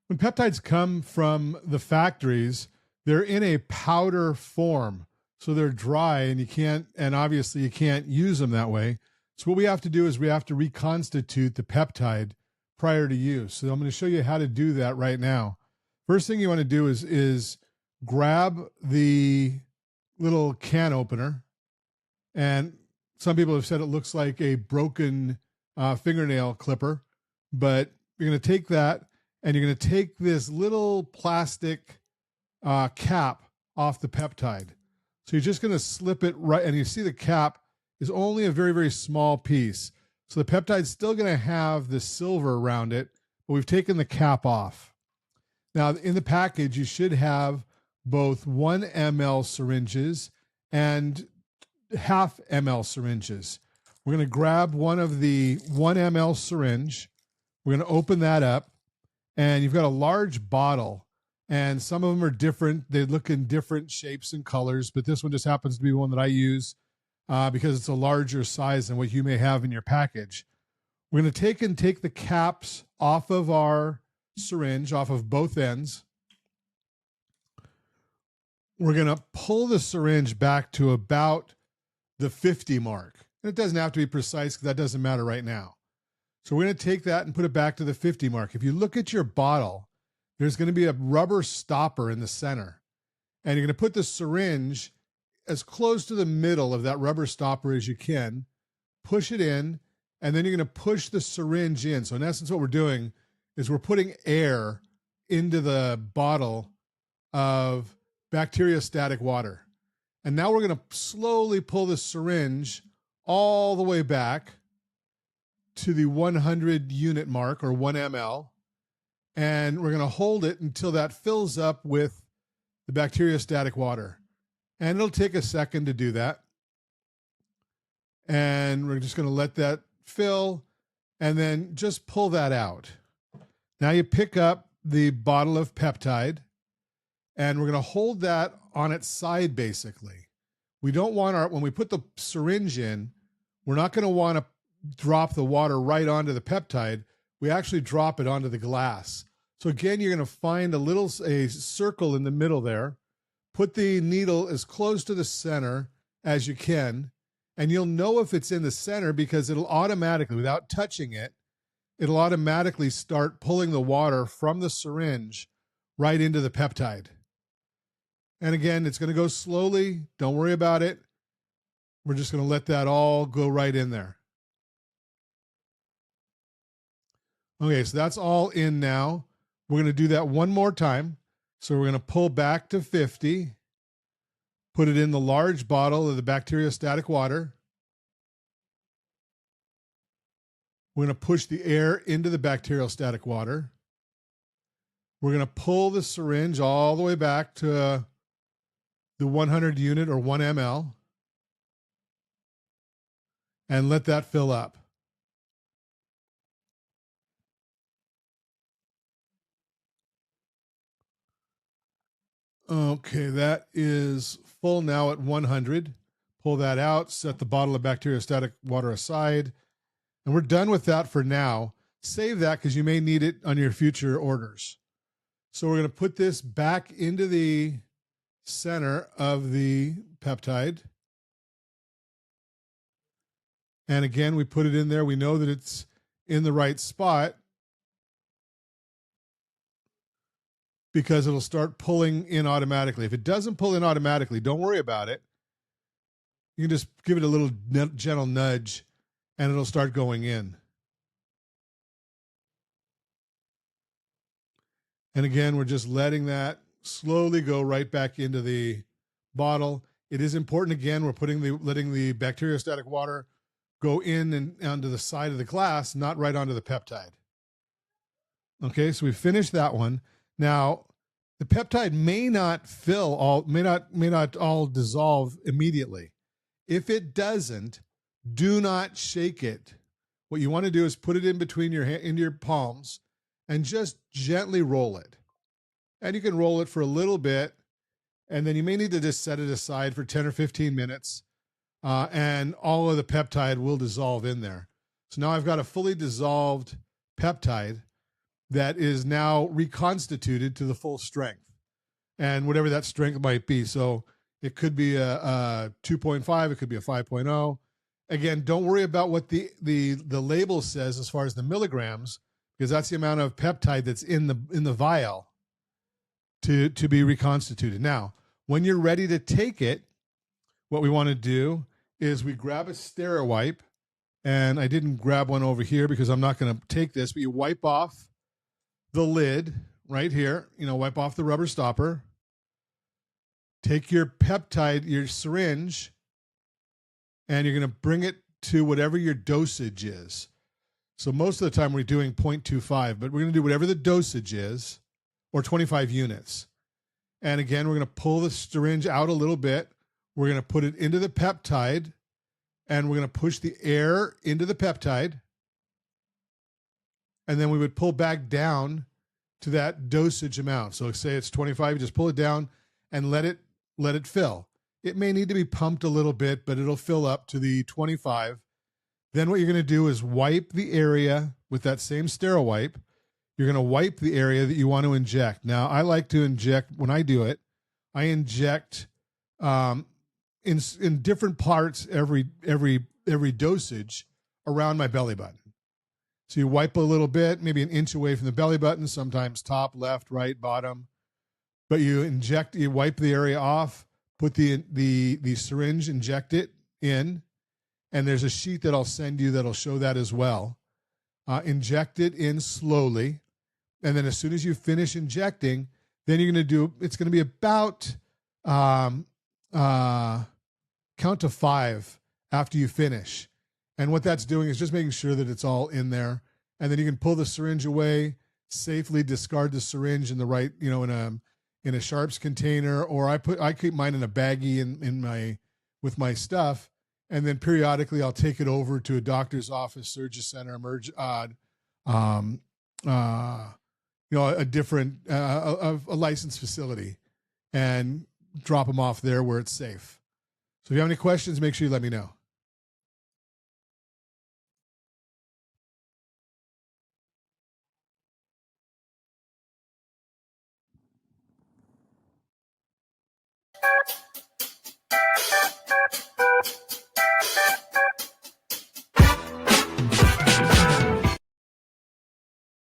When peptides come from the factories, they're in a powder form. So they're dry and obviously you can't use them that way. So what we have to do is we have to reconstitute the peptide prior to use. So I'm going to show you how to do that right now. First thing you want to do is grab the little can opener. And some people have said it looks like a broken fingernail clipper, but you're going to take that and you're going to take this little plastic cap off the peptide. So you're just going to slip it right, and you see the cap is only a very, very small piece. So the peptide's still going to have the silver around it, but we've taken the cap off. Now, in the package, you should have both 1 ml syringes and half ml syringes. We're going to grab one of the 1 ml syringe. We're going to open that up, and you've got a large bottle. And some of them are different. They look in different shapes and colors, but this one just happens to be one that I use because it's a larger size than what you may have in your package. We're going to take the caps off of our syringe, off of both ends. We're going to pull the syringe back to about the 50 mark. And it doesn't have to be precise because that doesn't matter right now. So we're going to take that and put it back to the 50 mark. If you look at your bottle, there's going to be a rubber stopper in the center. And you're going to put the syringe as close to the middle of that rubber stopper as you can, push it in, and then you're going to push the syringe in. So in essence, what we're doing is we're putting air into the bottle of bacteriostatic water. And now we're going to slowly pull the syringe all the way back to the 100 unit mark, or 1 ml. And we're going to hold it until that fills up with the bacteriostatic water. And it'll take a second to do that. And we're just going to let that fill and then just pull that out. Now you pick up the bottle of peptide and we're going to hold that on its side basically. We don't want when we put the syringe in, we're not going to want to drop the water right onto the peptide. We actually drop it onto the glass. So again, you're going to find a circle in the middle there. Put the needle as close to the center as you can, and you'll know if it's in the center because it'll automatically, without touching it, it'll automatically start pulling the water from the syringe right into the peptide. And again, it's going to go slowly. Don't worry about it. We're just going to let that all go right in there. Okay, so that's all in now. We're going to do that one more time. So we're going to pull back to 50, put it in the large bottle of the bacteriostatic water. We're going to push the air into the bacteriostatic water. We're going to pull the syringe all the way back to the 100 unit or 1 ml and let that fill up. Okay, that is full now at 100. Pull that out, set the bottle of bacteriostatic water aside, and we're done with that for now. Save that because you may need it on your future orders. So we're going to put this back into the center of the peptide. And again, we put it in there. We know that it's in the right spot because it'll start pulling in automatically. If it doesn't pull in automatically, don't worry about it. You can just give it a little gentle nudge and it'll start going in. And again, we're just letting that slowly go right back into the bottle. It is important, again, we're letting the bacteriostatic water go in and onto the side of the glass, not right onto the peptide. Okay, so we finished that one. Now, the peptide may not all dissolve immediately. If it doesn't, do not shake it. What you want to do is put it in between into your palms and just gently roll it. And you can roll it for a little bit, and then you may need to just set it aside for 10 or 15 minutes, and all of the peptide will dissolve in there. So now I've got a fully dissolved peptide. that is now reconstituted to the full strength, and whatever that strength might be. So it could be a 2.5, it could be a 5.0. Again, don't worry about what the label says as far as the milligrams, because that's the amount of peptide that's in the vial to be reconstituted. Now, when you're ready to take it, what we want to do is we grab a Steriwipe, and I didn't grab one over here because I'm not going to take this, but you wipe off the lid right here, wipe off the rubber stopper, take your peptide, your syringe, and you're going to bring it to whatever your dosage is. So most of the time we're doing 0.25, but we're going to do whatever the dosage is, or 25 units. And again, we're going to pull the syringe out a little bit. We're going to put it into the peptide, and we're going to push the air into the peptide. And then we would pull back down to that dosage amount. So say it's 25, you just pull it down and let it fill. It may need to be pumped a little bit, but it'll fill up to the 25. Then what you're going to do is wipe the area with that same Steriwipe. You're going to wipe the area that you want to inject. Now, I like to inject, when I do it, I inject in different parts every dosage around my belly button. So you wipe a little bit, maybe an inch away from the belly button, sometimes top, left, right, bottom. But you wipe the area off, put the syringe, inject it in, and there's a sheet that I'll send you that'll show that as well. Inject it in slowly, and then as soon as you finish injecting, then you're going to it's going to be about count to 5 after you finish. And what that's doing is just making sure that it's all in there. And then you can pull the syringe away, safely discard the syringe in the right, in a Sharps container, or I keep mine in a baggie with my stuff. And then periodically I'll take it over to a doctor's office, surgery center, a different, a licensed facility, and drop them off there where it's safe. So if you have any questions, make sure you let me know.